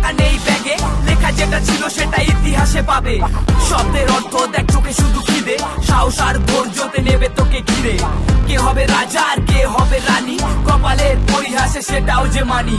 টাকা নেই ব্যাগে, লেখা যেটা ছিল সেটা ইতিহাসে পাবে। শব্দের অর্থ দেখ, চোখে শুধু খিদে, সাহস আর ধৈর্যতে নেবে তোকে ঘিরে। কে হবে রাজা আর কে হবে রানী, কপালের পরিহাসে সেটাও যে মানি।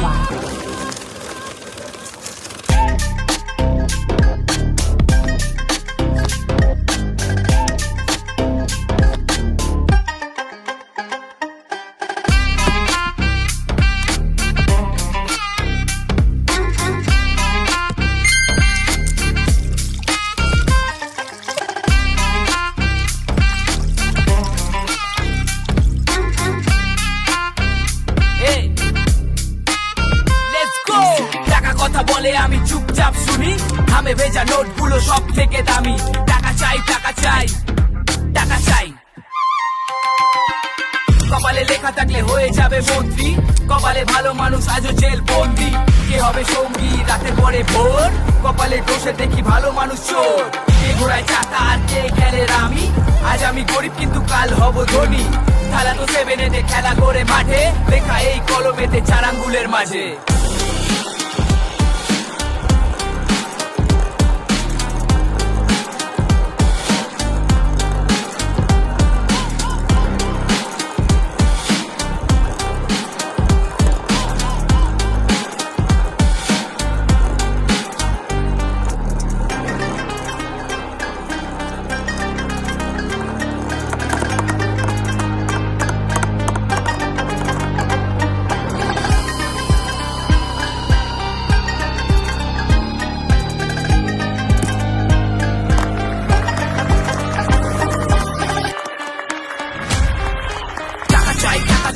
কথা বলে আমি চুপচাপ শুনি, ঘামে ভেজা নোটগুলো সব থেকে দামি। টাকা চাই, টাকা চাই, টাকা চাই। কপালে লেখা থাকলে হয়ে যাবে মন্ত্রী, কপালে ভালো মানুষ আজও জেল বন্দি। কে হবে সঙ্গী রাতের পরে ভোর, কপালে বসে দেখি ভালো মানুষ চোর। কে ঘোড়ায় চাকা আর কে খেলে রামি, আজ আমি গরিব কিন্তু কাল হব ধনী। খেলা তো সেভেনেতে খেলা করে মাঠে, লেখা এই কলমেতে চার আঙ্গুলের মাঝে।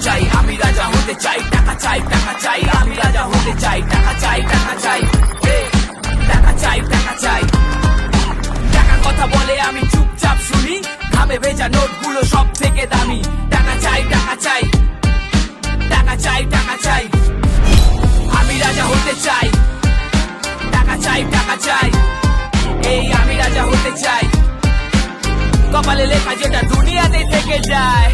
চাই আমি রাজা হতে চাই, টাকা চাই, টাকা চাই, আমি রাজা হতে চাই। টাকা চাই, টাকা চাই, টাকা চাই, টাকা চাই। টাকা কথা বলে আমি চুপচাপ শুনি, ঘামে ভেজা নোটগুলো সব থেকে দামি। টাকা চাই, টাকা চাই, টাকা চাই, টাকা চাই, আমি রাজা হতে চাই। টাকা চাই, টাকা চাই, এই আমি রাজা হতে চাই। কপালে লেখা যেটা দুনিয়াতে থেকে যায়।